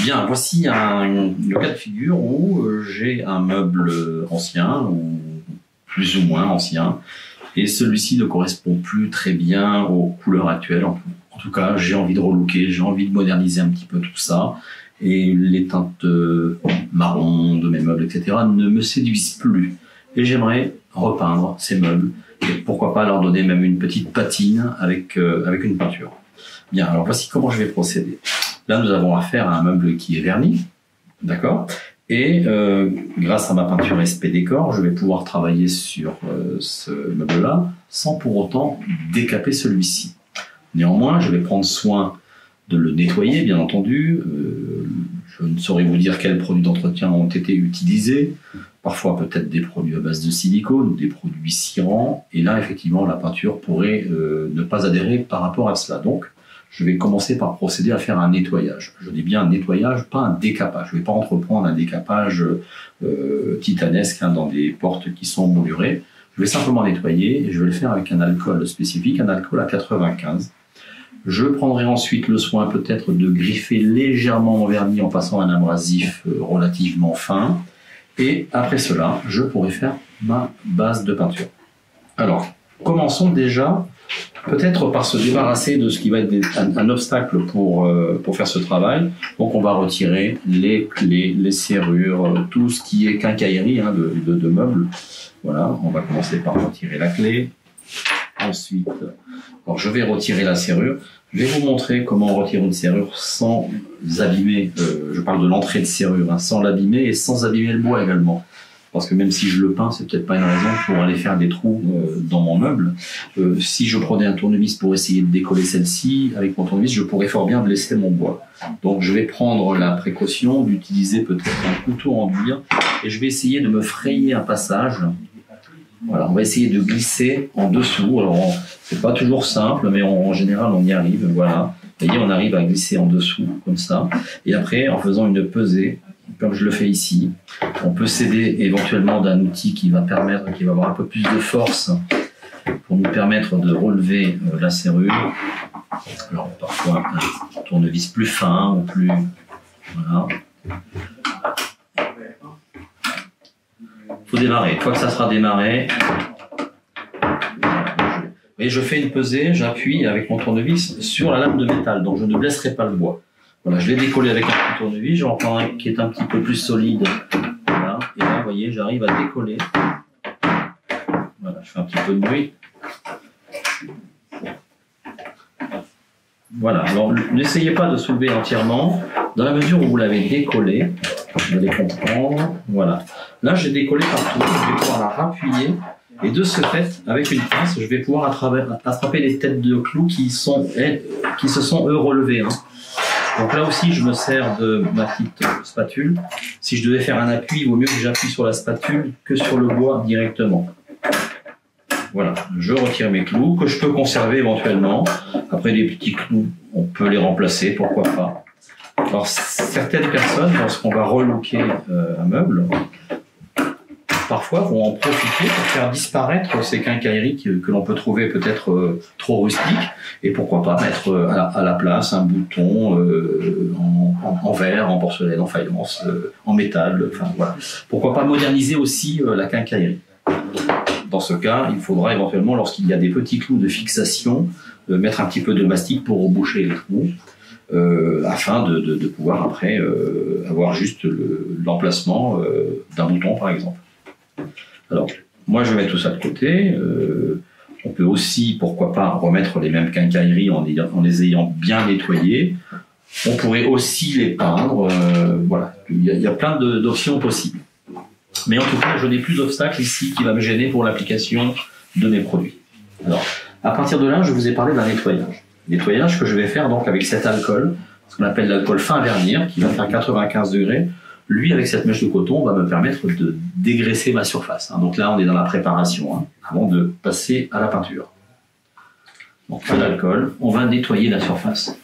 Bien, voici le cas de figure où j'ai un meuble ancien, ou plus ou moins ancien, et celui-ci ne correspond plus très bien aux couleurs actuelles. En tout cas, j'ai envie de relooker, j'ai envie de moderniser un petit peu tout ça, et les teintes marron de mes meubles, etc. ne me séduisent plus. Et j'aimerais repeindre ces meubles, et pourquoi pas leur donner même une petite patine avec une peinture. Bien, alors voici comment je vais procéder. Là, nous avons affaire à un meuble qui est verni, d'accord? Et grâce à ma peinture SP Décor, je vais pouvoir travailler sur ce meuble-là sans pour autant décaper celui-ci. Néanmoins, je vais prendre soin de le nettoyer, bien entendu. Je ne saurais vous dire quels produits d'entretien ont été utilisés. Parfois, peut-être des produits à base de silicone ou des produits cirants. Et là, effectivement, la peinture pourrait ne pas adhérer par rapport à cela. Donc, je vais commencer par procéder à faire un nettoyage. Je dis bien un nettoyage, pas un décapage. Je ne vais pas entreprendre un décapage titanesque dans des portes qui sont moulurées. Je vais simplement nettoyer et je vais le faire avec un alcool spécifique, un alcool à 95. Je prendrai ensuite le soin peut-être de griffer légèrement mon vernis en passant un abrasif relativement fin. Et après cela, je pourrai faire ma base de peinture. Alors, commençons déjà peut-être par se débarrasser de ce qui va être un obstacle pour faire ce travail. Donc on va retirer les clés, les serrures, tout ce qui est quincaillerie de meubles. Voilà, on va commencer par retirer la clé. Ensuite, alors je vais retirer la serrure. Je vais vous montrer comment on retire une serrure sans abîmer, je parle de l'entrée de serrure, hein, sans l'abîmer et sans abîmer le bois également. Parce que même si je le peins, c'est peut-être pas une raison pour aller faire des trous dans mon meuble. Si je prenais un tournevis pour essayer de décoller celle-ci, avec mon tournevis, je pourrais fort bien blesser mon bois. Donc je vais prendre la précaution d'utiliser peut-être un couteau en dur et je vais essayer de me frayer un passage. Voilà, on va essayer de glisser en dessous. Alors c'est pas toujours simple, mais en général on y arrive. Voilà, vous voyez, on arrive à glisser en dessous comme ça. Et après, en faisant une pesée, comme je le fais ici, on peut s'aider éventuellement d'un outil qui va avoir un peu plus de force pour nous permettre de relever la serrure. Alors parfois un tournevis plus fin ou plus... Voilà. Il faut démarrer. Une fois que ça sera démarré, et je fais une pesée, j'appuie avec mon tournevis sur la lame de métal, donc je ne blesserai pas le bois. Voilà, je l'ai décollé avec un petit tournevis, j'en prends un qui est un petit peu plus solide. Voilà, et là, vous voyez, j'arrive à décoller. Voilà, je fais un petit peu de bruit. Voilà, alors n'essayez pas de soulever entièrement. Dans la mesure où vous l'avez décollé, vous allez comprendre. Voilà. Là, j'ai décollé partout, je vais pouvoir la rappuyer. Et de ce fait, avec une pince, je vais pouvoir attraper les têtes de clous qui se sont, eux, relevées. Hein. Donc là aussi, je me sers de ma petite spatule. Si je devais faire un appui, il vaut mieux que j'appuie sur la spatule que sur le bois directement. Voilà, je retire mes clous, que je peux conserver éventuellement. Après, les petits clous, on peut les remplacer, pourquoi pas. Alors, certaines personnes, lorsqu'on va relooker un meuble, parfois vont en profiter pour faire disparaître ces quincailleries que l'on peut trouver peut-être trop rustiques, et pourquoi pas mettre à la place un bouton en verre, en porcelaine, en faïence, en métal, enfin voilà. Pourquoi pas moderniser aussi la quincaillerie. Dans ce cas, il faudra éventuellement, lorsqu'il y a des petits clous de fixation, mettre un petit peu de mastic pour reboucher les trous, afin de pouvoir après avoir juste l'emplacement d'un bouton par exemple. Alors, moi je mets tout ça de côté. On peut aussi, pourquoi pas, remettre les mêmes quincailleries en les ayant bien nettoyées. On pourrait aussi les peindre. Voilà, il y a plein d'options possibles. Mais en tout cas, je n'ai plus d'obstacle ici qui va me gêner pour l'application de mes produits. Alors, à partir de là, je vous ai parlé d'un nettoyage. Nettoyage que je vais faire donc avec cet alcool, ce qu'on appelle l'alcool fin à vernir, qui va faire 95 degrés. Lui, avec cette mèche de coton, va me permettre de dégraisser ma surface. Donc là, on est dans la préparation, avant de passer à la peinture. Donc, de l'alcool, on va nettoyer la surface.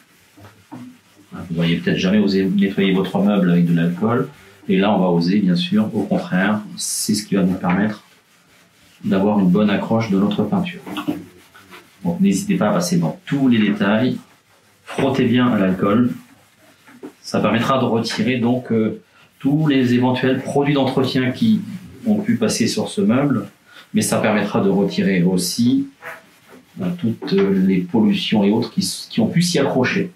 Vous n'auriez peut-être jamais osé nettoyer votre meuble avec de l'alcool. Et là, on va oser, bien sûr, au contraire, c'est ce qui va nous permettre d'avoir une bonne accroche de notre peinture. Donc, n'hésitez pas à passer dans tous les détails. Frottez bien à l'alcool. Ça permettra de retirer donc tous les éventuels produits d'entretien qui ont pu passer sur ce meuble, mais ça permettra de retirer aussi toutes les pollutions et autres qui ont pu s'y accrocher.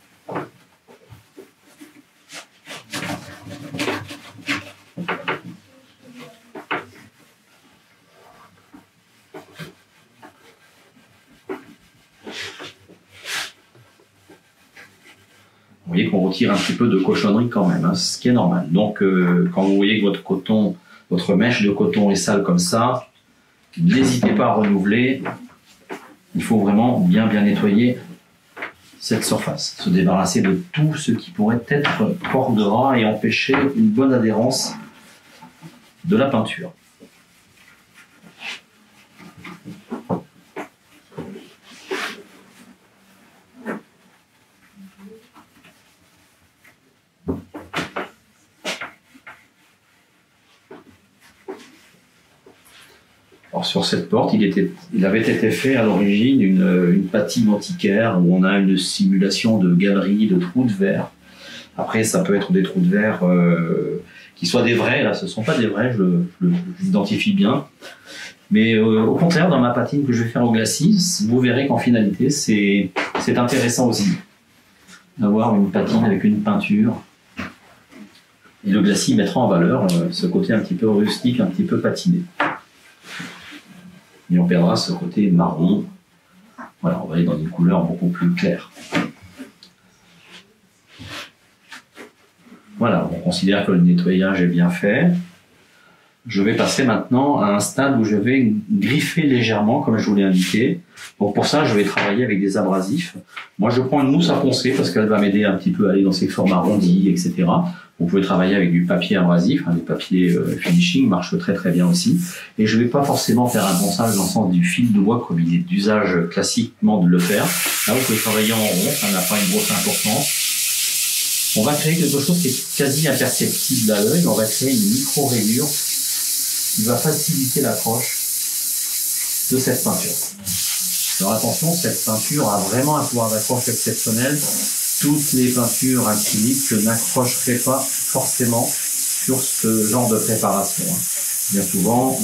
Vous voyez qu'on retire un petit peu de cochonnerie quand même, hein, ce qui est normal. Donc, quand vous voyez que votre mèche de coton est sale comme ça, n'hésitez pas à renouveler. Il faut vraiment bien nettoyer cette surface, se débarrasser de tout ce qui pourrait être corps de rat et empêcher une bonne adhérence de la peinture. Alors sur cette porte, il avait été fait à l'origine une patine antiquaire où on a une simulation de galeries, de trous de verre. Après, ça peut être des trous de verre qui soient des vrais. Là, ce ne sont pas des vrais, je l'identifie bien. Mais au contraire, dans ma patine que je vais faire au glacis, vous verrez qu'en finalité, c'est intéressant aussi d'avoir une patine avec une peinture. Et le glacis mettra en valeur ce côté un petit peu rustique, un petit peu patiné. Et on perdra ce côté marron. Voilà, on va aller dans une couleur beaucoup plus claire. Voilà, on considère que le nettoyage est bien fait. Je vais passer maintenant à un stade où je vais griffer légèrement, comme je vous l'ai indiqué. Donc pour ça, je vais travailler avec des abrasifs. Moi, je prends une mousse à poncer parce qu'elle va m'aider un petit peu à aller dans ces formes arrondies, etc. Vous pouvez travailler avec du papier abrasif, hein, du papier finishing marche très bien aussi. Et je ne vais pas forcément faire un ponçage dans le sens du fil de bois comme il est d'usage classiquement de le faire. Là, vous pouvez travailler en rond, ça n'a pas une grosse importance. On va créer quelque chose qui est quasi imperceptible à l'œil. On va créer une micro-rayure qui va faciliter l'approche de cette peinture. Alors attention, cette peinture a vraiment un pouvoir d'accroche exceptionnel. Toutes les peintures acryliques n'accrocheraient pas forcément sur ce genre de préparation. Bien souvent,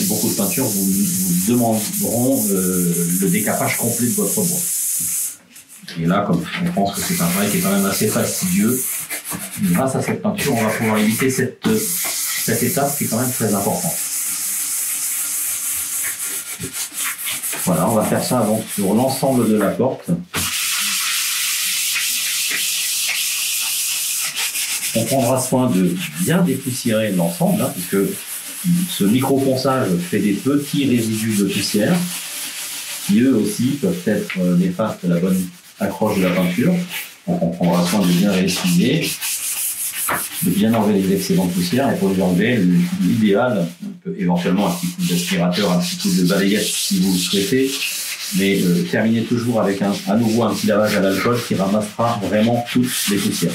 beaucoup de peintures vous demanderont le décapage complet de votre bois. Et là, comme on pense que c'est un travail qui est quand même assez fastidieux, grâce à cette peinture, on va pouvoir éviter cette étape qui est quand même très importante. Voilà, on va faire ça donc sur l'ensemble de la porte. On prendra soin de bien dépoussiérer l'ensemble, hein, puisque ce micro-ponçage fait des petits résidus de poussière, qui eux aussi peuvent être néfastes à la bonne accroche de la peinture. Donc on prendra soin de bien réessuyer, de bien enlever les excédents de poussière, et pour les enlever, l'idéal, éventuellement un petit coup d'aspirateur, un petit coup de balayette si vous le souhaitez, mais terminez toujours avec à nouveau un petit lavage à l'alcool qui ramassera vraiment toutes les poussières.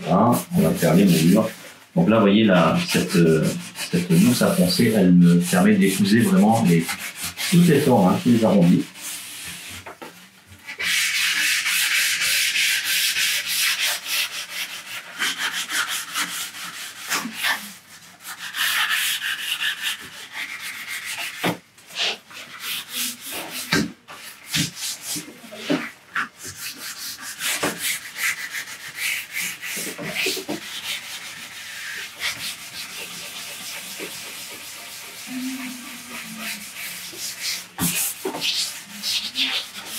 Voilà, on va faire les moulures. Donc là, vous voyez, cette mousse à poncer, elle me permet d'épouser vraiment toutes les formes, hein, tous les arrondis.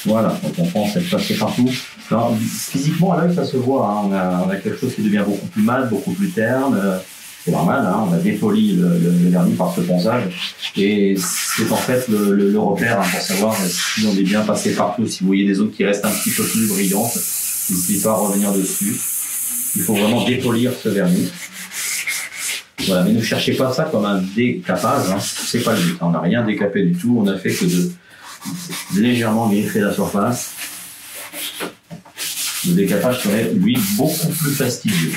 Voilà, donc on prend cette passer partout. Alors, physiquement, à l'œil, ça se voit. Hein. On a quelque chose qui devient beaucoup plus mat, beaucoup plus terne. C'est normal, hein. On a dépoli le vernis par ce ponçage. Et c'est en fait le repère, hein, pour savoir si on est bien passé partout. Si vous voyez des zones qui restent un petit peu plus brillantes, n'hésitez pas à revenir dessus. Il faut vraiment dépolir ce vernis. Voilà, mais ne cherchez pas ça comme un décapage. Hein. C'est pas le but. On n'a rien décapé du tout. On a fait que de légèrement griffer la surface. Le décapage serait, lui, beaucoup plus fastidieux.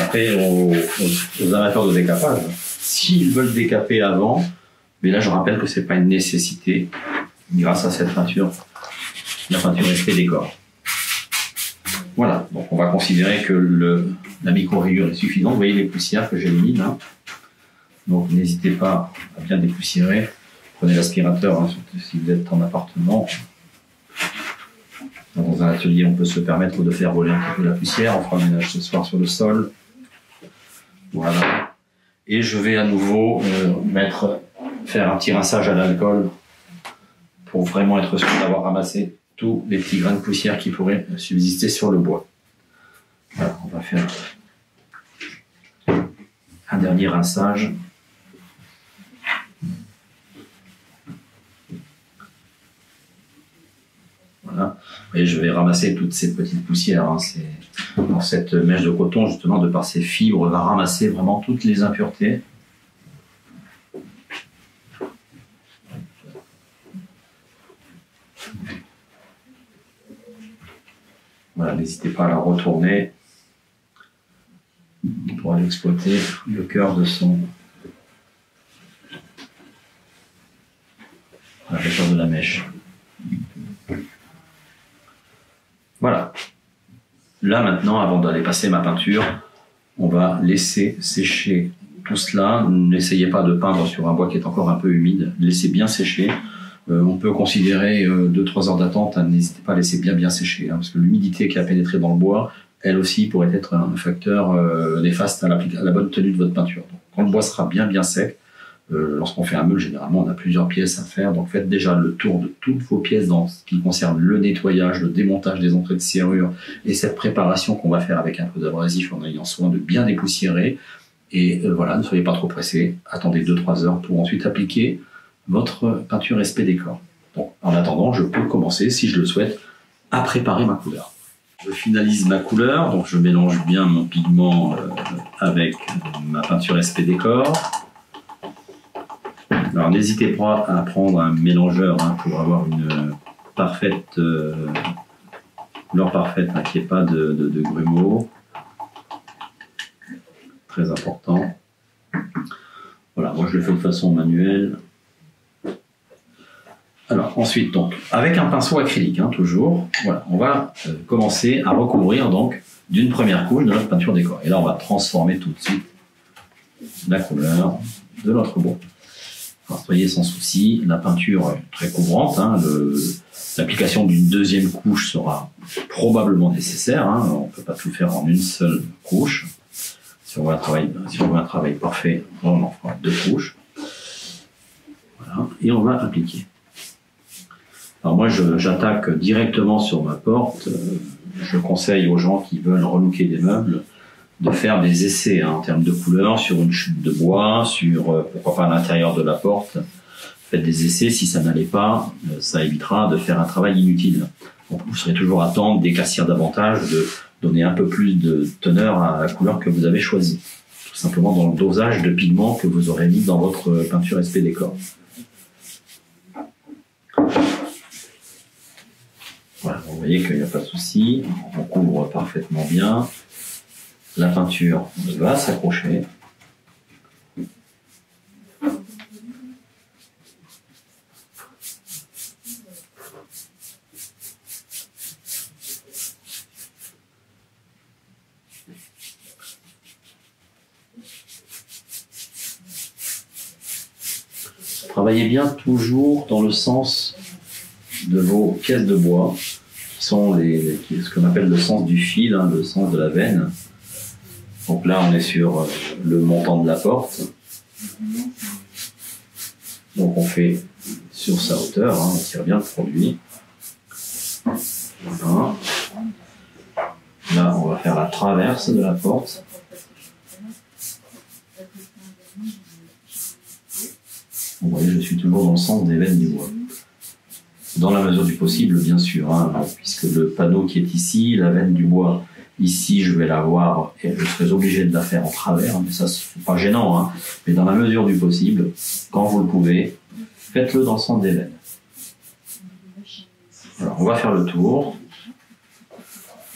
Après, aux amateurs de décapage, s'ils veulent décaper avant. Mais là, je rappelle que c'est pas une nécessité grâce à cette peinture, la peinture SP Décor. Voilà, donc on va considérer que la micro-rayure est suffisante. Vous voyez les poussières que j'élimine. Hein. Donc n'hésitez pas à bien dépoussiérer. Prenez l'aspirateur, hein, surtout si vous êtes en appartement. Dans un atelier, on peut se permettre de faire voler un petit peu la poussière. On fera le ménage ce soir sur le sol. Voilà. Et je vais à nouveau faire un petit rinçage à l'alcool pour vraiment être sûr d'avoir ramassé tous les petits grains de poussière qui pourraient subsister sur le bois. Voilà, on va faire un dernier rinçage. Voilà. Et je vais ramasser toutes ces petites poussières. Hein. Dans cette mèche de coton, justement, de par ses fibres, va ramasser vraiment toutes les impuretés. Voilà, n'hésitez pas à la retourner pour aller exploiter le cœur de la mèche. Voilà. Là maintenant, avant d'aller passer ma peinture, on va laisser sécher tout cela. N'essayez pas de peindre sur un bois qui est encore un peu humide. Laissez bien sécher. On peut considérer 2-3 heures d'attente. N'hésitez pas à laisser bien sécher. Hein, parce que l'humidité qui a pénétré dans le bois, elle aussi pourrait être un facteur néfaste à la bonne tenue de votre peinture. Donc, quand le bois sera bien sec, lorsqu'on fait un meule, généralement, on a plusieurs pièces à faire. Donc, faites déjà le tour de toutes vos pièces dans ce qui concerne le nettoyage, le démontage des entrées de serrure et cette préparation qu'on va faire avec un peu d'abrasif en ayant soin de bien dépoussiérer. Et voilà, ne soyez pas trop pressés. Attendez 2-3 heures pour ensuite appliquer votre peinture SP Décor. Donc, en attendant, je peux commencer, si je le souhaite, à préparer ma couleur. Je finalise ma couleur, donc je mélange bien mon pigment avec ma peinture SP Décor. Alors n'hésitez pas à prendre un mélangeur hein, pour avoir une parfaite couleur parfaite, hein, qu'il n'y ait pas de grumeaux. Très important. Voilà, moi je le fais de façon manuelle. Alors ensuite, donc, avec un pinceau acrylique, hein, toujours, voilà, on va commencer à recouvrir donc d'une première couche de notre peinture décor. Et là, on va transformer tout de suite la couleur de notre bois. Alors, soyez sans souci, la peinture est très couvrante. Hein, l'application d'une deuxième couche sera probablement nécessaire. Hein, on ne peut pas tout faire en une seule couche. Si on veut un travail parfait, on en fera 2 couches. Voilà, et on va appliquer. Alors moi, j'attaque directement sur ma porte. Je conseille aux gens qui veulent relooker des meubles de faire des essais hein, en termes de couleur sur une chute de bois, sur pourquoi pas à l'intérieur de la porte. Faites des essais. Si ça n'allait pas, ça évitera de faire un travail inutile. Donc vous serez toujours à temps d'éclaircir davantage, de donner un peu plus de teneur à la couleur que vous avez choisie. Tout simplement dans le dosage de pigments que vous aurez mis dans votre peinture SP Décor. Voilà, vous voyez qu'il n'y a pas de souci, on couvre parfaitement bien. La peinture va s'accrocher. Travaillez bien toujours dans le sens de vos pièces de bois, qui sont ce qu'on appelle le sens du fil, hein, le sens de la veine. Donc là, on est sur le montant de la porte. Donc on fait sur sa hauteur, hein, on tire bien le produit. Voilà. Là, on va faire la traverse de la porte. Vous voyez, je suis toujours dans le sens des veines du bois. Dans la mesure du possible, bien sûr, hein, puisque le panneau qui est ici, la veine du bois, ici, je vais la voir et je serai obligé de la faire en travers, mais ça, c'est pas gênant, hein, mais dans la mesure du possible, quand vous le pouvez, faites-le dans le sens des veines. Alors, on va faire le tour.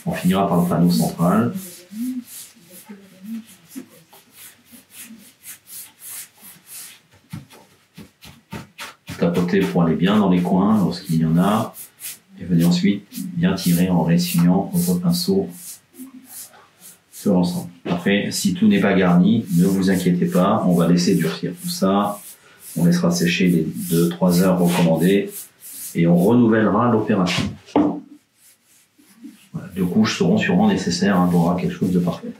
On finira par le panneau central. frotter pour aller bien dans les coins lorsqu'il y en a. Et venez ensuite bien tirer en ressuyant votre pinceau sur l'ensemble. Après, si tout n'est pas garni, ne vous inquiétez pas, on va laisser durcir tout ça. On laissera sécher les 2-3 heures recommandées et on renouvellera l'opération. Voilà, 2 couches seront sûrement nécessaires pour avoir quelque chose de parfait.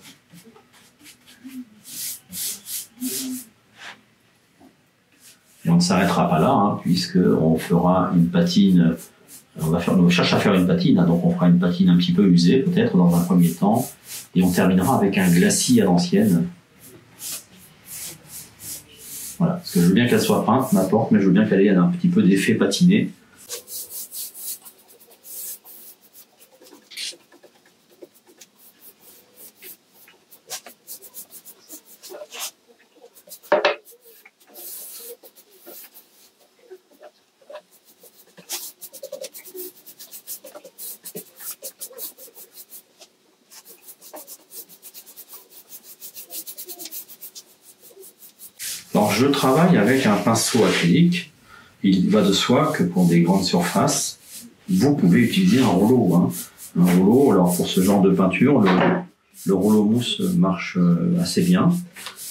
Et on ne s'arrêtera pas là, puisqu'on fera une patine. On cherche à faire une patine, donc on fera une patine un petit peu usée, peut-être dans un premier temps, et on terminera avec un glacis à l'ancienne. Voilà, parce que je veux bien qu'elle soit peinte, n'importe, mais je veux bien qu'elle ait un petit peu d'effet patiné. Alors, je travaille avec un pinceau acrylique. Il va de soi que pour des grandes surfaces, vous pouvez utiliser un rouleau. Un rouleau, alors pour ce genre de peinture, le rouleau mousse marche assez bien.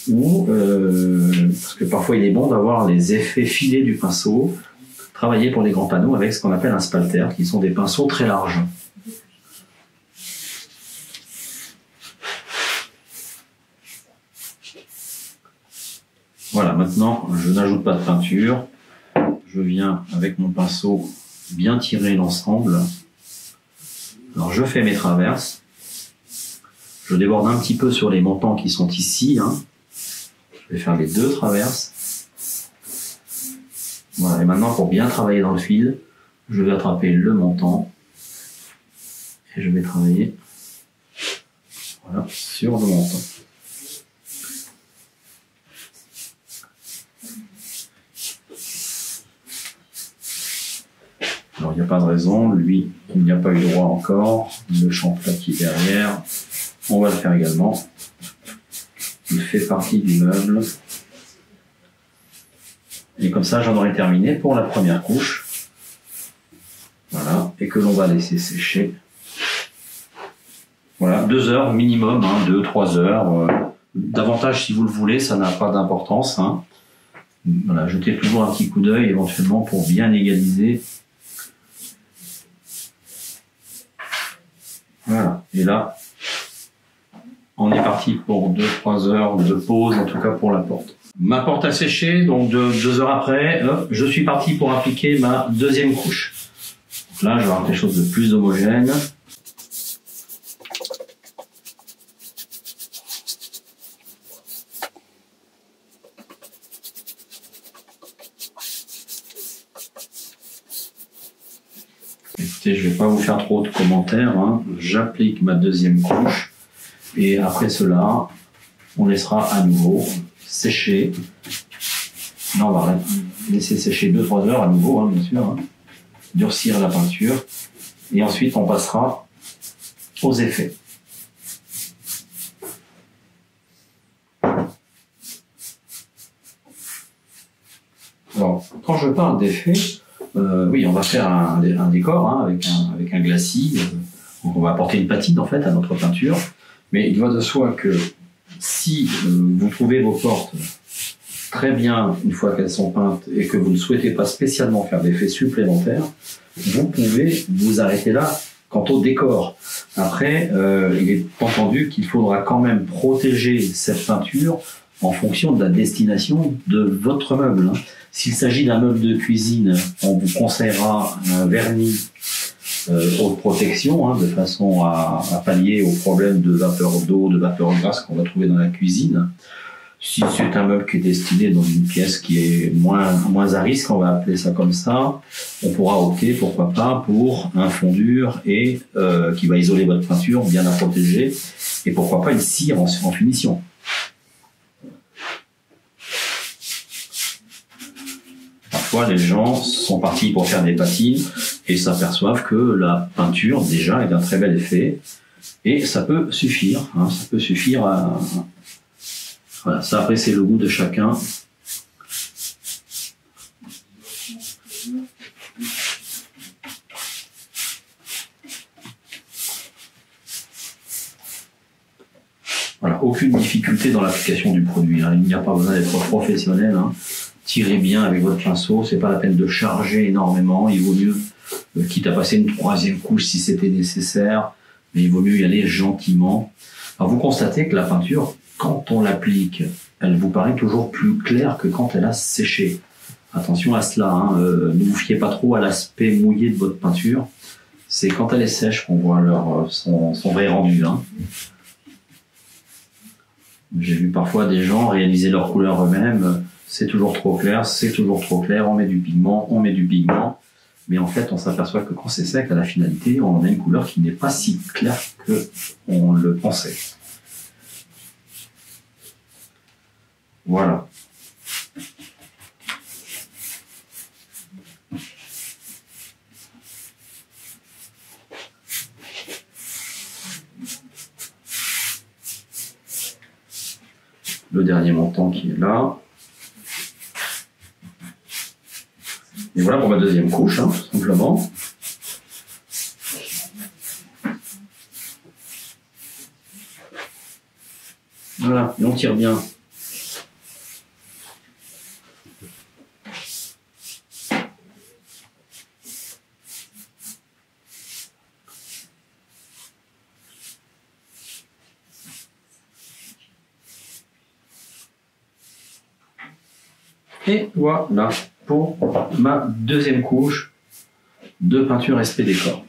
Parce que parfois il est bon d'avoir les effets filés du pinceau, travailler pour les grands panneaux avec ce qu'on appelle un spalter, qui sont des pinceaux très larges. Voilà, maintenant, je n'ajoute pas de peinture. Je viens, avec mon pinceau, bien tirer l'ensemble. Alors, je fais mes traverses. Je déborde un petit peu sur les montants qui sont ici. Je vais faire les 2 traverses. Voilà, et maintenant, pour bien travailler dans le fil, je vais attraper le montant. Et je vais travailler voilà, sur le montant. Alors, il n'y a pas de raison, lui, il n'y a pas eu droit encore. Le champ-plat qui est derrière, on va le faire également. Il fait partie du meuble. Et comme ça, j'en aurai terminé pour la première couche. Voilà, et que l'on va laisser sécher. Voilà, 2 heures minimum, 2-3 heures. Davantage, si vous le voulez, ça n'a pas d'importance. Voilà, jetez toujours un petit coup d'œil éventuellement pour bien égaliser. Voilà, et là, on est parti pour 2-3 heures de pause, en tout cas pour la porte. Ma porte a séché, donc 2 heures après, je suis parti pour appliquer ma 2e couche. Donc là, je vais avoir quelque chose de plus homogène. Écoutez, je ne vais pas vous faire trop de commentaires. J'applique ma 2e couche et après cela, on laissera à nouveau sécher. Là, on va laisser sécher 2-3 heures à nouveau, bien sûr. Durcir la peinture et ensuite on passera aux effets. Alors, quand je parle d'effets, oui, on va faire un décor avec un glacis. Donc on va apporter une patine en fait à notre peinture. Mais il va de soi que si vous trouvez vos portes très bien une fois qu'elles sont peintes et que vous ne souhaitez pas spécialement faire d'effets supplémentaires, vous pouvez vous arrêter là quant au décor. Après, il est entendu qu'il faudra quand même protéger cette peinture en fonction de la destination de votre meuble. S'il s'agit d'un meuble de cuisine, on vous conseillera un vernis haute protection, de façon à pallier aux problèmes de vapeur d'eau, de vapeur grasse qu'on va trouver dans la cuisine. Si c'est un meuble qui est destiné dans une pièce qui est moins à risque, on va appeler ça comme ça, on pourra opter, pourquoi pas, pour un fondure et qui va isoler votre peinture, bien la protéger, et pourquoi pas une cire en finition. Parfois, les gens sont partis pour faire des patines et s'aperçoivent que la peinture, déjà, est d'un très bel effet. Et ça peut suffire. Ça peut suffire à... Voilà, ça, après, c'est le goût de chacun. Voilà, aucune difficulté dans l'application du produit, hein. Il n'y a pas besoin d'être professionnel, hein. Tirez bien avec votre pinceau, c'est pas la peine de charger énormément, il vaut mieux, quitte à passer une troisième couche si c'était nécessaire, mais il vaut mieux y aller gentiment. Alors vous constatez que la peinture, quand on l'applique, elle vous paraît toujours plus claire que quand elle a séché. Attention à cela, hein. Ne vous fiez pas trop à l'aspect mouillé de votre peinture, c'est quand elle est sèche qu'on voit son vrai rendu, hein. J'ai vu parfois des gens réaliser leur couleur eux-mêmes, c'est toujours trop clair, c'est toujours trop clair, on met du pigment, mais en fait on s'aperçoit que quand c'est sec, à la finalité, on a une couleur qui n'est pas si claire que on le pensait. Voilà. Le dernier montant qui est là. Et voilà pour ma deuxième couche, hein, tout simplement. Voilà, et on tire bien. Et voilà pour ma deuxième couche de peinture SP Décor.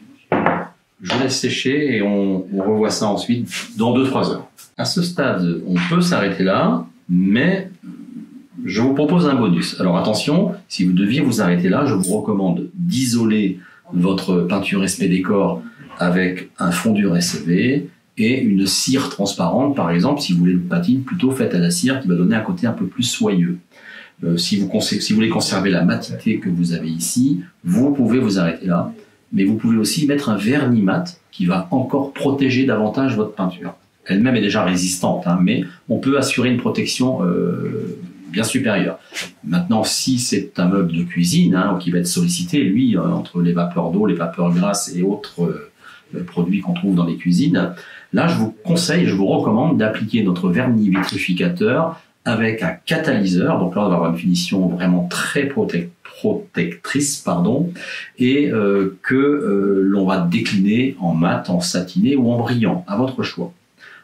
Je laisse sécher et on revoit ça ensuite dans 2-3 heures. À ce stade, on peut s'arrêter là, mais je vous propose un bonus. Alors attention, si vous deviez vous arrêter là, je vous recommande d'isoler votre peinture SP Décor avec un fondur SV et une cire transparente, par exemple, si vous voulez une patine plutôt faite à la cire qui va donner un côté un peu plus soyeux. Si vous voulez conserver la matité que vous avez ici, vous pouvez vous arrêter là, mais vous pouvez aussi mettre un vernis mat qui va encore protéger davantage votre peinture. Elle-même est déjà résistante, hein, mais on peut assurer une protection bien supérieure. Maintenant, si c'est un meuble de cuisine, hein, qui va être sollicité, lui, entre les vapeurs d'eau, les vapeurs grasses et autres produits qu'on trouve dans les cuisines, là, je vous conseille, je vous recommande d'appliquer notre vernis vitrificateur avec un catalyseur, donc là on va avoir une finition vraiment très protectrice, et que l'on va décliner en mat, en satiné ou en brillant, à votre choix.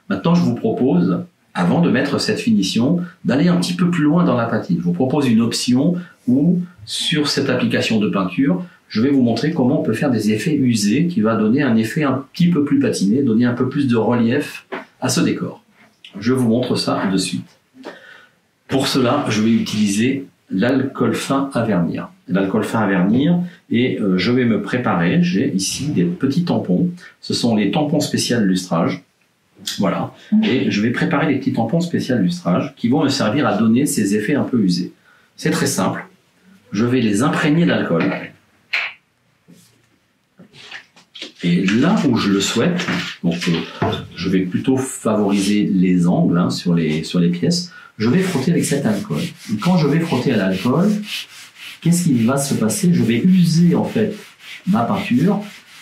Maintenant je vous propose, avant de mettre cette finition, d'aller un petit peu plus loin dans la patine. Je vous propose une option où, sur cette application de peinture, je vais vous montrer comment on peut faire des effets usés, qui va donner un effet un petit peu plus patiné, donner un peu plus de relief à ce décor. Je vous montre ça de suite. Pour cela, je vais utiliser l'alcool fin à vernir. L'alcool fin à vernir, et je vais me préparer. J'ai ici des petits tampons. Ce sont les tampons spéciaux lustrage. Voilà. Et je vais préparer les petits tampons spéciaux lustrage qui vont me servir à donner ces effets un peu usés. C'est très simple. Je vais les imprégner d'alcool. Et là où je le souhaite, donc je vais plutôt favoriser les angles, hein, sur les pièces, je vais frotter avec cet alcool. Et quand je vais frotter à l'alcool, qu'est-ce qui va se passer? Je vais user en fait ma peinture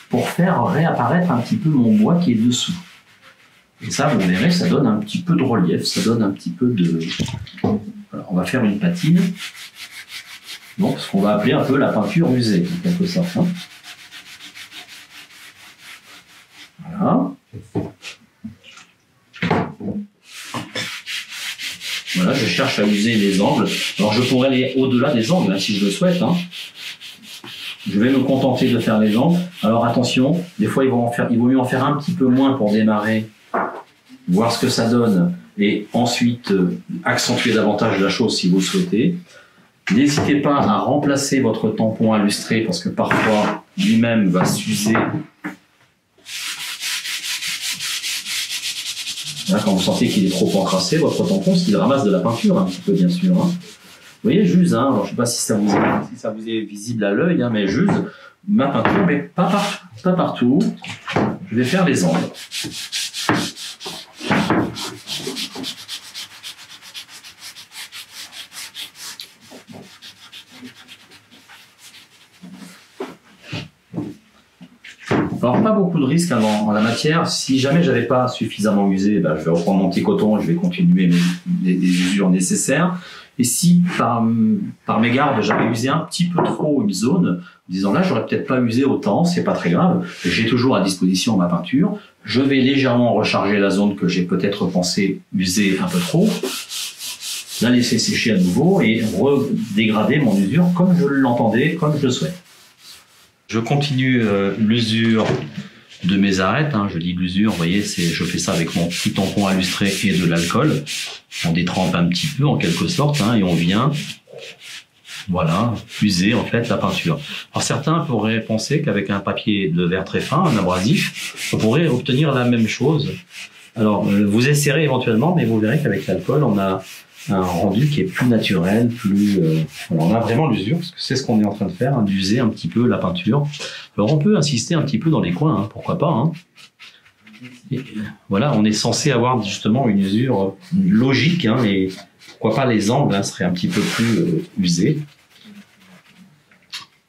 pour faire réapparaître un petit peu mon bois qui est dessous. Et ça, vous verrez, ça donne un petit peu de relief, ça donne un petit peu de... Voilà, on va faire une patine, donc ce qu'on va appeler un peu la peinture usée, en quelque sorte, hein. Voilà. Voilà, je cherche à user les angles. Alors je pourrais aller au-delà des angles, hein, si je le souhaite, hein. Je vais me contenter de faire les angles. Alors attention, des fois il vaut mieux en faire un petit peu moins pour démarrer, voir ce que ça donne, et ensuite accentuer davantage la chose si vous le souhaitez. N'hésitez pas à remplacer votre tampon à lustrer parce que parfois lui-même va s'user. Là, quand vous sentez qu'il est trop encrassé, votre tampon, c'est qu'il ramasse de la peinture un petit peu, bien sûr, hein. Vous voyez, j'use, hein, alors je ne sais pas si ça vous est visible à l'œil, hein, mais j'use ma peinture, mais pas partout. Je vais faire les angles. Alors, pas beaucoup de risques hein, en la matière. Si jamais j'avais pas suffisamment usé, ben, je vais reprendre mon petit coton et je vais continuer les usures nécessaires. Et si par mégarde j'avais usé un petit peu trop une zone, en disant là j'aurais peut-être pas usé autant, c'est pas très grave, j'ai toujours à disposition ma peinture, je vais légèrement recharger la zone que j'ai peut-être pensé user un peu trop, la laisser sécher à nouveau et redégrader mon usure comme je l'entendais, comme je le souhaite. Je continue l'usure de mes arêtes, hein. Je dis l'usure, vous voyez, je fais ça avec mon petit tampon à lustrer et de l'alcool. On détrempe un petit peu en quelque sorte, hein, et on vient, voilà, user en fait la peinture. Alors certains pourraient penser qu'avec un papier de verre très fin, un abrasif, on pourrait obtenir la même chose. Alors vous essayerez éventuellement, mais vous verrez qu'avec l'alcool, on a un rendu qui est plus naturel, plus. Alors on a vraiment l'usure, parce que c'est ce qu'on est en train de faire, hein, d'user un petit peu la peinture. Alors on peut insister un petit peu dans les coins, hein, pourquoi pas. Hein. Et, voilà, on est censé avoir justement une usure logique, hein, et pourquoi pas les angles hein, seraient un petit peu plus usés.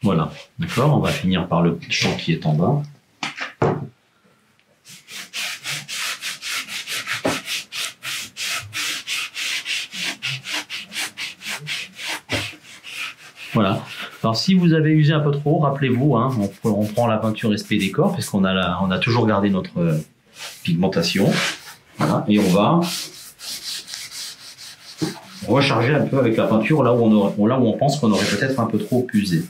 Voilà, d'accord. On va finir par le champ qui est en bas. Voilà. Alors si vous avez usé un peu trop, rappelez-vous, hein, on prend la peinture SP Décor parce qu'on a toujours gardé notre pigmentation. Voilà, et on va recharger un peu avec la peinture là où on pense qu'on aurait peut-être un peu trop usé.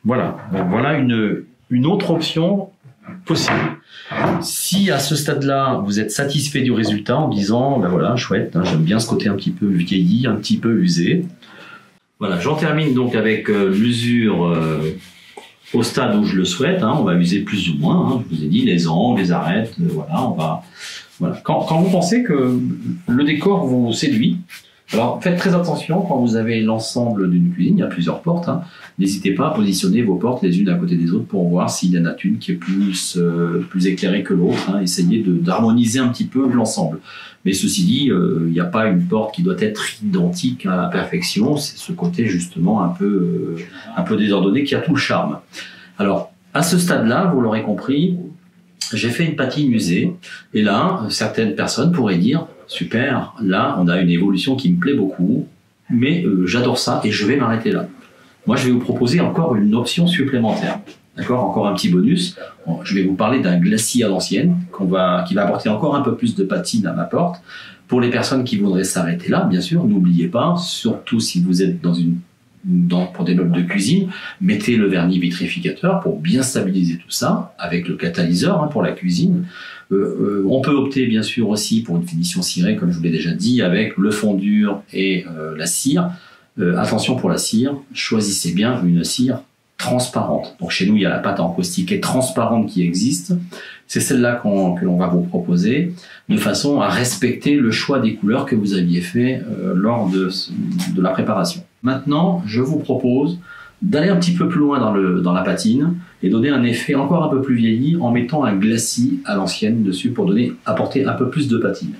Voilà. Donc voilà une autre option possible. Si à ce stade-là, vous êtes satisfait du résultat en disant, ben voilà, chouette, hein, j'aime bien ce côté un petit peu vieilli, un petit peu usé. Voilà, j'en termine donc avec l'usure au stade où je le souhaite. Hein, on va user plus ou moins. Hein, je vous ai dit les angles, les arêtes. Voilà, on va. Voilà. Quand vous pensez que le décor vous séduit, alors faites très attention quand vous avez l'ensemble d'une cuisine. Il y a plusieurs portes. Hein, n'hésitez pas à positionner vos portes les unes à côté des autres pour voir s'il y en a une qui est plus éclairée que l'autre. Hein, essayez d'harmoniser un petit peu l'ensemble. Mais ceci dit, il n'y a pas une porte qui doit être identique à la perfection. C'est ce côté justement un peu désordonné qui a tout le charme. Alors, à ce stade-là, vous l'aurez compris, j'ai fait une patine usée. Et là, certaines personnes pourraient dire, super, là, on a une évolution qui me plaît beaucoup, mais j'adore ça et je vais m'arrêter là. Moi, je vais vous proposer encore une option supplémentaire. D'accord, encore un petit bonus. Bon, je vais vous parler d'un glacis à l'ancienne qui va apporter encore un peu plus de patine à ma porte. Pour les personnes qui voudraient s'arrêter là, bien sûr, n'oubliez pas, surtout si vous êtes pour des meubles de cuisine, mettez le vernis vitrificateur pour bien stabiliser tout ça, avec le catalyseur hein, pour la cuisine. On peut opter bien sûr aussi pour une finition cirée, comme je vous l'ai déjà dit, avec le fond dur et la cire. Attention pour la cire, choisissez bien une cire transparente. Donc chez nous, il y a la pâte à encaustiquer transparente qui existe. C'est celle-là que l'on va vous proposer, de façon à respecter le choix des couleurs que vous aviez fait lors de la préparation. Maintenant, je vous propose d'aller un petit peu plus loin dans la patine et donner un effet encore un peu plus vieilli en mettant un glacis à l'ancienne dessus pour apporter un peu plus de patine.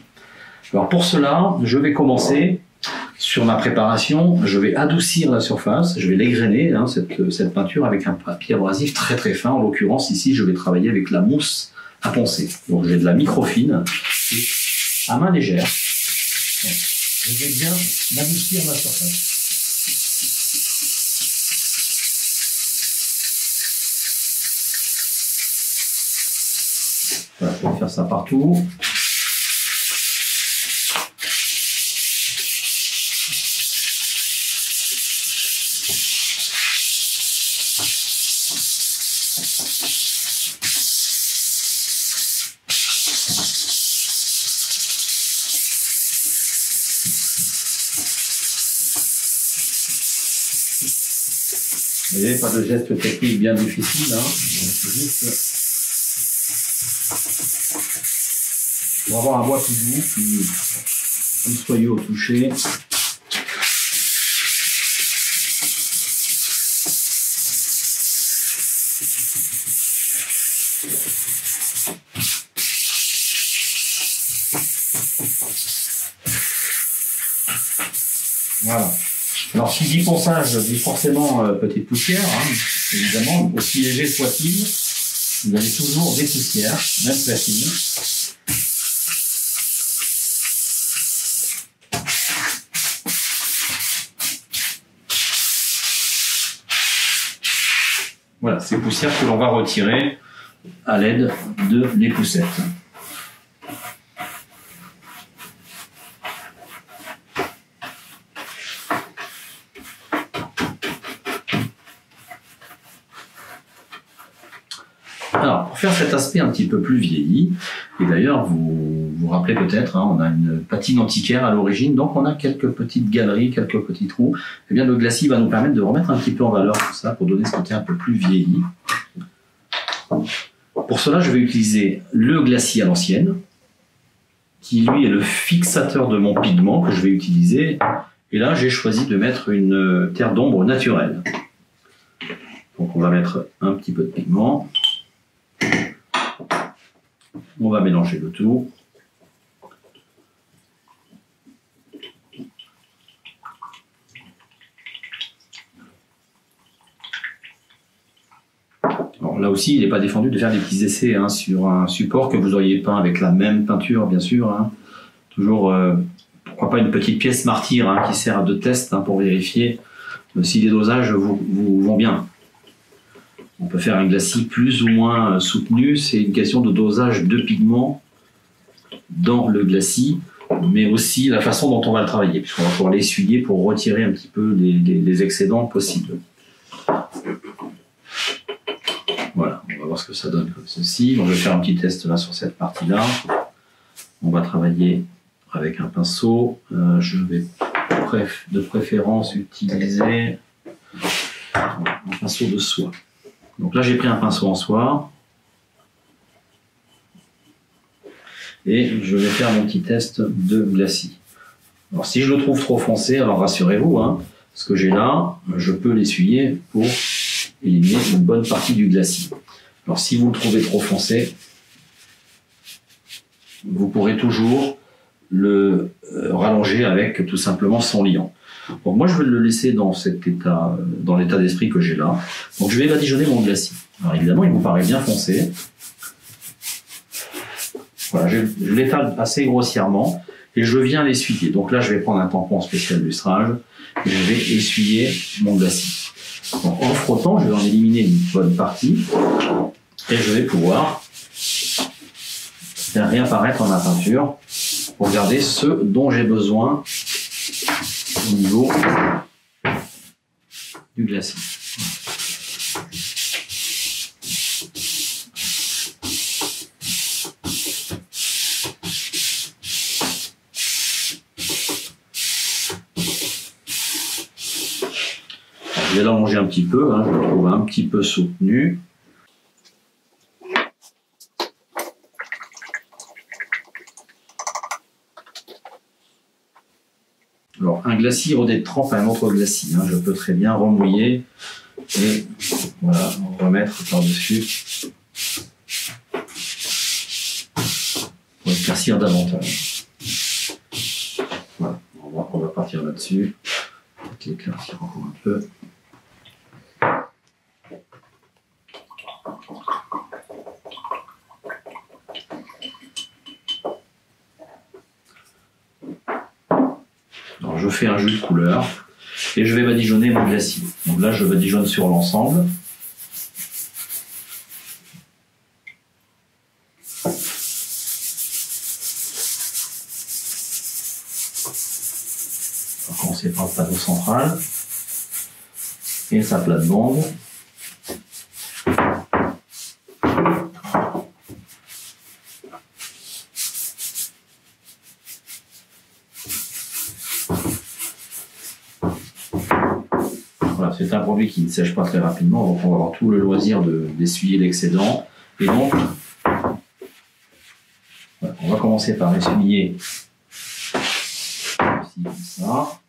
Alors pour cela, je vais commencer sur ma préparation, je vais adoucir la surface, je vais l'égrainer, hein, cette peinture avec un papier abrasif très très fin. En l'occurrence, ici, je vais travailler avec la mousse à poncer. Donc j'ai de la microfine et à main légère. Donc, je vais bien adoucir ma surface. Voilà, je vais faire ça partout. Vous voyez, pas de geste technique bien difficile, hein. Juste pour avoir un bois plus doux, plus soyeux au toucher. Voilà. Alors, qui dit ponçage dit forcément petite poussière, hein, évidemment, aussi léger soit-il, vous avez toujours des poussières, même très fines. Voilà, ces poussières que l'on va retirer à l'aide de l'époussettes. Alors, pour faire cet aspect un petit peu plus vieilli, et d'ailleurs, vous vous rappelez peut-être, hein, on a une patine antiquaire à l'origine, donc on a quelques petites galeries, quelques petits trous. Eh bien, le glacis va nous permettre de remettre un petit peu en valeur tout ça, pour donner ce côté un peu plus vieilli. Pour cela, je vais utiliser le glacis à l'ancienne, qui lui est le fixateur de mon pigment que je vais utiliser. Et là, j'ai choisi de mettre une terre d'ombre naturelle. Donc, on va mettre un petit peu de pigment. On va mélanger le tout. Alors là aussi, il n'est pas défendu de faire des petits essais hein, sur un support que vous auriez peint avec la même peinture, bien sûr. Hein. Toujours, pourquoi pas une petite pièce martyre hein, qui sert de test hein, pour vérifier si les dosages vous vont bien. On peut faire un glacis plus ou moins soutenu, c'est une question de dosage de pigment dans le glacis, mais aussi la façon dont on va le travailler, puisqu'on va pouvoir l'essuyer pour retirer un petit peu les excédents possibles. Voilà, on va voir ce que ça donne comme ceci. Donc, je vais faire un petit test là sur cette partie-là. On va travailler avec un pinceau. Je vais de préférence utiliser un pinceau de soie. Donc là, j'ai pris un pinceau en soie. Et je vais faire mon petit test de glacis. Alors si je le trouve trop foncé, alors rassurez-vous, hein, ce que j'ai là, je peux l'essuyer pour éliminer une bonne partie du glacis. Alors si vous le trouvez trop foncé, vous pourrez toujours le rallonger avec tout simplement son liant. Bon, moi je vais le laisser dans cet état, dans l'état d'esprit que j'ai là. Donc je vais badigeonner mon glacis. Alors évidemment, il vous paraît bien foncé. Voilà, je l'étale assez grossièrement et je viens l'essuyer. Donc là, je vais prendre un tampon spécial lustrage et je vais essuyer mon glacis. Donc, en frottant, je vais en éliminer une bonne partie et je vais pouvoir faire réapparaître ma peinture pour garder ce dont j'ai besoin au niveau du glacis. Je vais l'allonger un petit peu, hein, je le trouve un petit peu soutenu. Alors, un glacis rodé de trempe à un autre glacis. Hein, je peux très bien remouiller et voilà, remettre par-dessus pour éclaircir davantage. Voilà, on va partir là-dessus. Peut-être l'éclaircir encore un peu. Alors je fais un jus de couleur et je vais badigeonner mon glacis. Donc là je badigeonne sur l'ensemble. On va commencer par le panneau central et sa plate-bande. Voilà, c'est un produit qui ne sèche pas très rapidement, donc on va avoir tout le loisir d'essuyer l'excédent. Et donc, voilà, on va commencer par essuyer ici comme ça.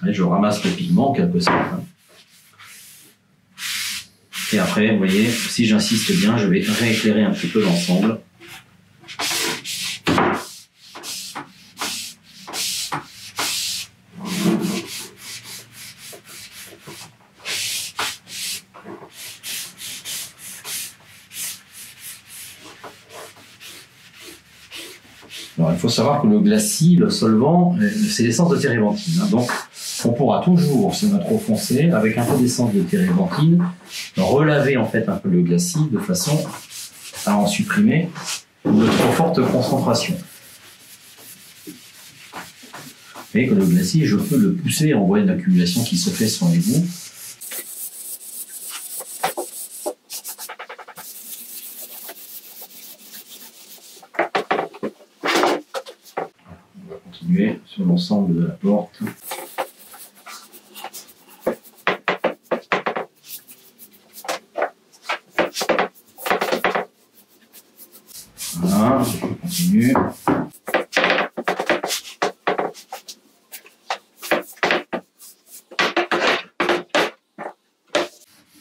Et je ramasse le pigment en quelque sorte. Et après, vous voyez, si j'insiste bien, je vais rééclairer un petit peu l'ensemble. Alors, il faut savoir que le glacis, le solvant, c'est l'essence de térébenthine. Hein. Donc, on pourra toujours, si on a trop foncé, avec un peu d'essence de térébenthine, relaver en fait un peu le glacis de façon à en supprimer de trop fortes concentrations. Et que le glacis, je peux le pousser, on voit une accumulation qui se fait sur les bouts. On va continuer sur l'ensemble de la porte. Voilà, je continue.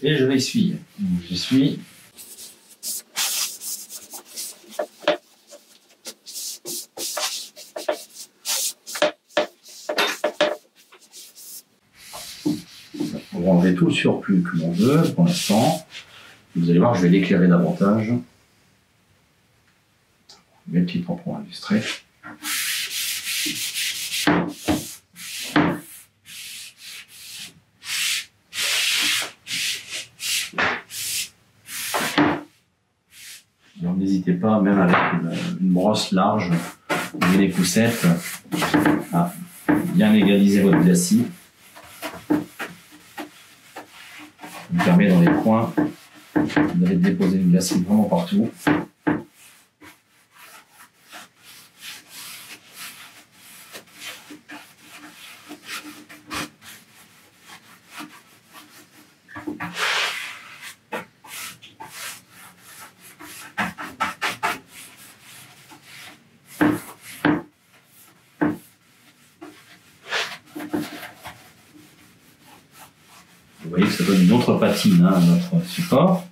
Et je vais essuyer. J'essuie. On va enlever tout le surplus que l'on veut pour l'instant. Vous allez voir, je vais l'éclairer davantage. Mes petits tampons illustrés. Alors n'hésitez pas, même avec une brosse large ou des poussettes, à bien égaliser votre glacis. Ça vous permet dans les coins d'aller déposer une glacis vraiment partout. Vous voyez que ça donne une autre patine à notre support.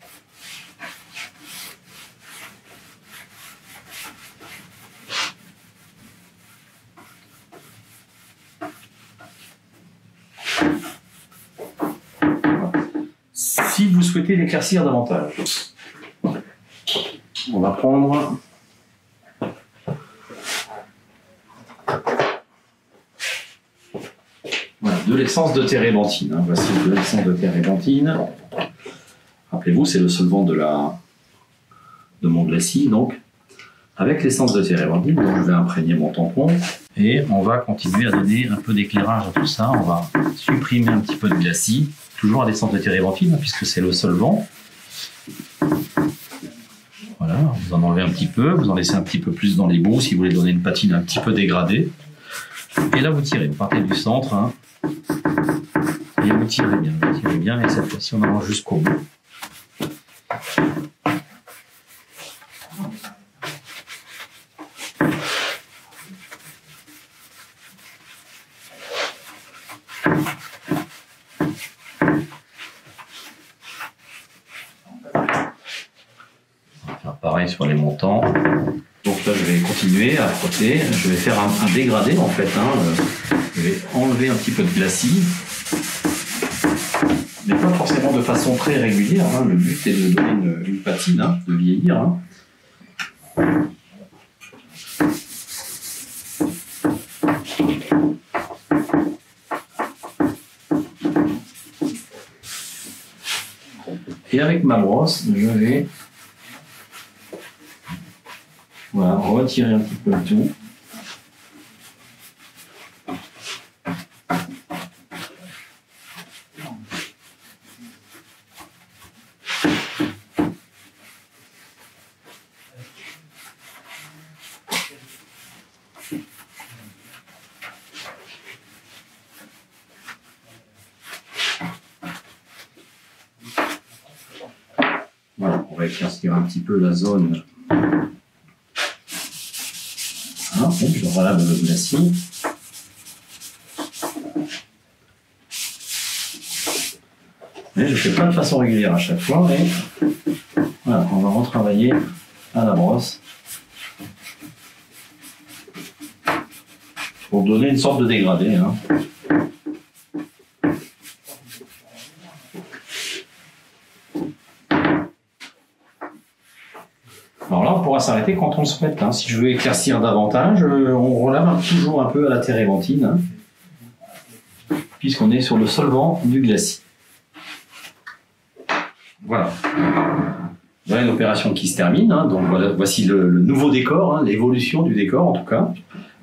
Si vous souhaitez l'éclaircir davantage, on va prendre de l'essence de térébenthine. Voici de l'essence de térébenthine. Rappelez-vous, c'est le solvant de mon glacis. Donc, avec l'essence de térébenthine, je vais imprégner mon tampon et on va continuer à donner un peu d'éclairage à tout ça. On va supprimer un petit peu de glacis, toujours à l'essence de térébenthine, puisque c'est le solvant. Voilà, vous en enlevez un petit peu, vous en laissez un petit peu plus dans les bouts si vous voulez donner une patine un petit peu dégradée. Et là, vous tirez, vous partez du centre. Hein. Et vous tirez bien, et cette fois-ci on avance jusqu'au bout. On va faire pareil sur les montants. Donc là je vais continuer à frotter, je vais faire un dégradé en fait. Hein. Je vais enlever un petit peu de glacis. Mais pas forcément de façon très régulière. Hein. Le but est de donner une patine, hein, de vieillir. Hein. Et avec ma brosse, je vais retirer un petit peu le tout. Voilà, on va éclaircir un petit peu la zone. Hein, je relave le glacis. Mais je ne fais pas de façon régulière à chaque fois. Et voilà, on va retravailler à la brosse pour donner une sorte de dégradé. Hein. Alors là, on pourra s'arrêter quand on le souhaite. Hein. Si je veux éclaircir davantage, on relave toujours un peu à la térébenthine, hein, puisqu'on est sur le solvant du glacis. Voilà. Voilà une opération qui se termine. Hein. Donc voilà, voici le nouveau décor, hein, l'évolution du décor en tout cas.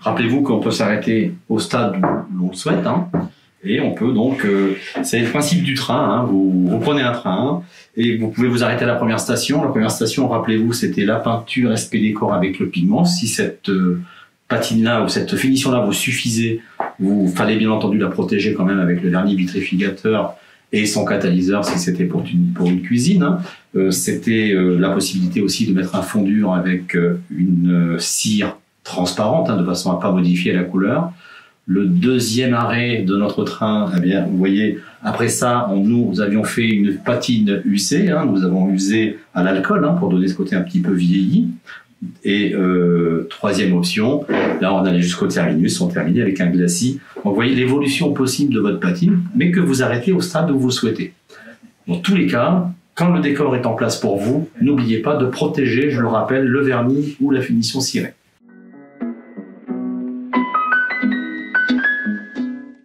Rappelez-vous qu'on peut s'arrêter au stade où l'on le souhaite. Hein. Et on peut donc, c'est le principe du train, hein, vous prenez un train et vous pouvez vous arrêter à la première station. La première station, rappelez-vous, c'était la peinture SP décor avec le pigment. Si cette patine-là ou cette finition-là vous suffisait, vous fallait bien entendu la protéger quand même avec le vernis vitrificateur et son catalyseur si c'était pour une cuisine. Hein. C'était la possibilité aussi de mettre un fondure avec une cire transparente, hein, de façon à ne pas modifier la couleur. Le deuxième arrêt de notre train, eh bien, vous voyez, après ça, nous avions fait une patine usée. Hein, nous avons usé à l'alcool, hein, pour donner ce côté un petit peu vieilli. Et troisième option, là on allait jusqu'au terminus, on terminait avec un glacis. Donc, vous voyez l'évolution possible de votre patine, mais que vous arrêtez au stade où vous souhaitez. Dans tous les cas, quand le décor est en place pour vous, n'oubliez pas de protéger, je le rappelle, le vernis ou la finition cirée.